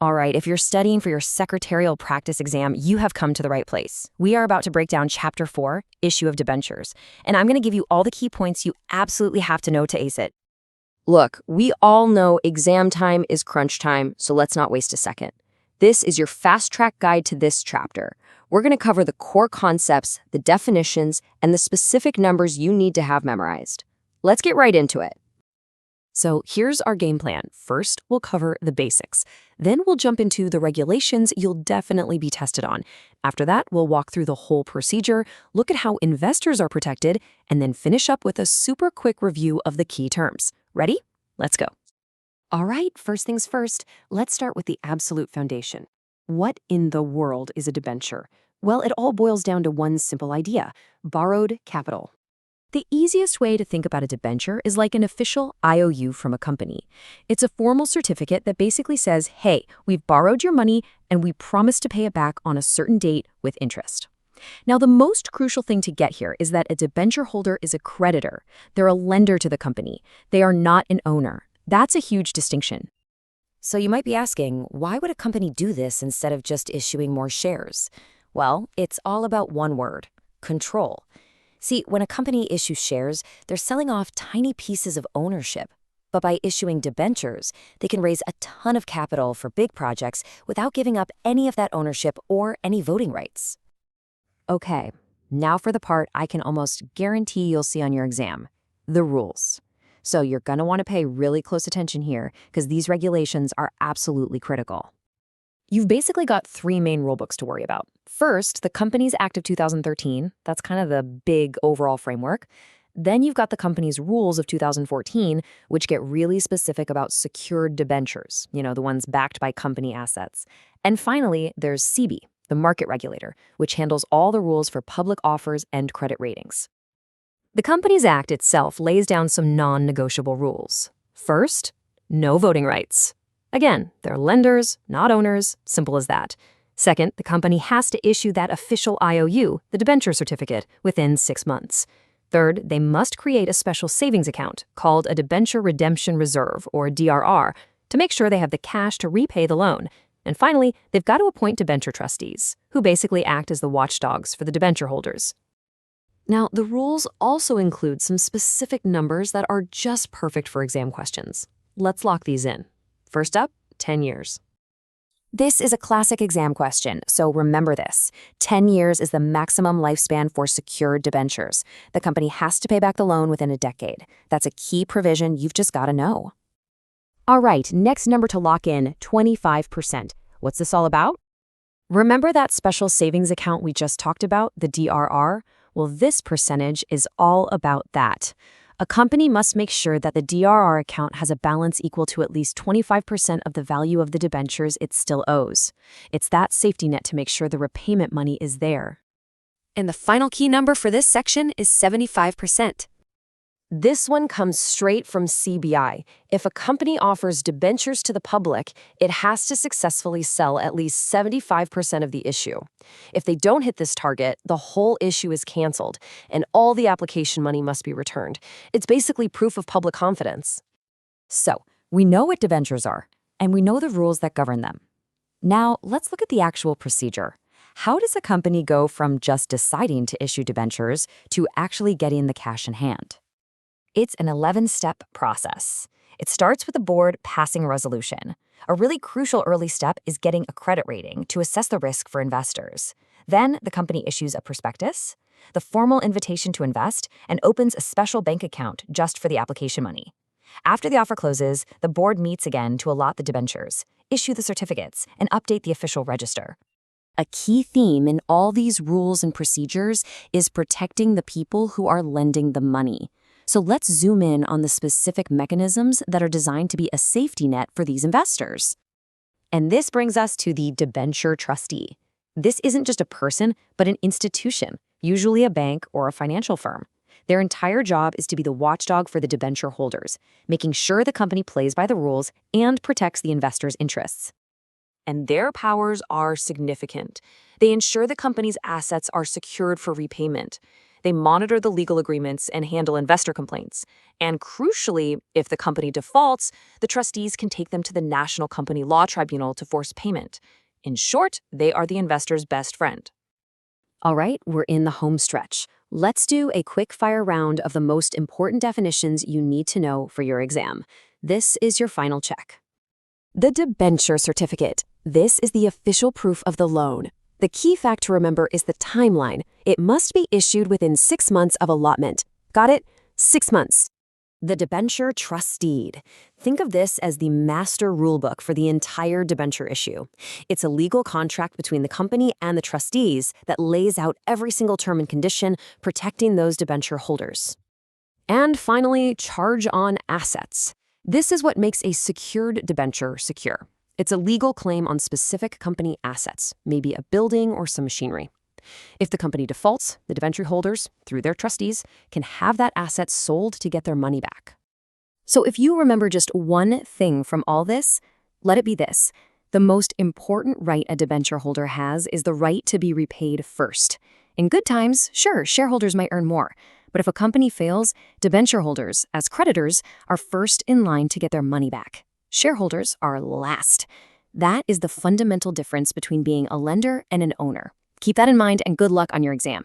All right, if you're studying for your secretarial practice exam, you have come to the right place. We are about to break down Chapter 4, Issue of Debentures, and I'm going to give you all the key points you absolutely have to know to ace it. Look, we all know exam time is crunch time, so let's not waste a second. This is your fast-track guide to this chapter. We're going to cover the core concepts, the definitions, and the specific numbers you need to have memorized. Let's get right into it. So here's our game plan. First, we'll cover the basics. Then we'll jump into the regulations you'll definitely be tested on. After that, we'll walk through the whole procedure, look at how investors are protected, and then finish up with a super quick review of the key terms. Ready? Let's go. All right, first things first, let's start with the absolute foundation. What in the world is a debenture? Well, it all boils down to one simple idea: borrowed capital. The easiest way to think about a debenture is like an official IOU from a company. It's a formal certificate that basically says, hey, we've borrowed your money and we promise to pay it back on a certain date with interest. Now, the most crucial thing to get here is that a debenture holder is a creditor. They're a lender to the company. They are not an owner. That's a huge distinction. So you might be asking, why would a company do this instead of just issuing more shares? Well, it's all about one word: control. See, when a company issues shares, they're selling off tiny pieces of ownership. But by issuing debentures, they can raise a ton of capital for big projects without giving up any of that ownership or any voting rights. Okay, now for the part I can almost guarantee you'll see on your exam: the rules. So you're going to want to pay really close attention here because these regulations are absolutely critical. You've basically got three main rulebooks to worry about. First, the Companies Act of 2013. That's kind of the big overall framework. Then you've got the Companies Rules of 2014, which get really specific about secured debentures, the ones backed by company assets. And finally, there's SEBI, the market regulator, which handles all the rules for public offers and credit ratings. The Companies Act itself lays down some non-negotiable rules. First, no voting rights. Again, they're lenders, not owners, simple as that. Second, the company has to issue that official IOU, the debenture certificate, within 6 months. Third, they must create a special savings account called a Debenture Redemption Reserve, or DRR, to make sure they have the cash to repay the loan. And finally, they've got to appoint debenture trustees, who basically act as the watchdogs for the debenture holders. Now, the rules also include some specific numbers that are just perfect for exam questions. Let's lock these in. First up, 10 years. This is a classic exam question, so remember this. 10 years is the maximum lifespan for secured debentures. The company has to pay back the loan within a decade. That's a key provision you've just got to know. All right, next number to lock in, 25%. What's this all about? Remember that special savings account we just talked about, the DRR? Well, this percentage is all about that. A company must make sure that the DRR account has a balance equal to at least 25% of the value of the debentures it still owes. It's that safety net to make sure the repayment money is there. And the final key number for this section is 75%. This one comes straight from CBI. If a company offers debentures to the public, it has to successfully sell at least 75% of the issue. If they don't hit this target, the whole issue is canceled, and all the application money must be returned. It's basically proof of public confidence. So, we know what debentures are, and we know the rules that govern them. Now, let's look at the actual procedure. How does a company go from just deciding to issue debentures to actually getting the cash in hand? It's an 11-step process. It starts with the board passing a resolution. A really crucial early step is getting a credit rating to assess the risk for investors. Then the company issues a prospectus, the formal invitation to invest, and opens a special bank account just for the application money. After the offer closes, the board meets again to allot the debentures, issue the certificates, and update the official register. A key theme in all these rules and procedures is protecting the people who are lending the money. So let's zoom in on the specific mechanisms that are designed to be a safety net for these investors. And this brings us to the debenture trustee. This isn't just a person, but an institution, usually a bank or a financial firm. Their entire job is to be the watchdog for the debenture holders, making sure the company plays by the rules and protects the investors' interests. And their powers are significant. They ensure the company's assets are secured for repayment. They monitor the legal agreements and handle investor complaints. And crucially, if the company defaults, the trustees can take them to the National Company Law Tribunal to force payment. In short, they are the investor's best friend. All right, we're in the home stretch. Let's do a quick fire round of the most important definitions you need to know for your exam. This is your final check. The debenture certificate. This is the official proof of the loan. The key fact to remember is the timeline. It must be issued within 6 months of allotment. Got it? 6 months. The debenture trustee. Think of this as the master rulebook for the entire debenture issue. It's a legal contract between the company and the trustees that lays out every single term and condition, protecting those debenture holders. And finally, charge on assets. This is what makes a secured debenture secure. It's a legal claim on specific company assets, maybe a building or some machinery. If the company defaults, the debenture holders, through their trustees, can have that asset sold to get their money back. So if you remember just one thing from all this, let it be this. The most important right a debenture holder has is the right to be repaid first. In good times, sure, shareholders might earn more. But if a company fails, debenture holders, as creditors, are first in line to get their money back. Shareholders are last. That is the fundamental difference between being a lender and an owner. Keep that in mind and good luck on your exam.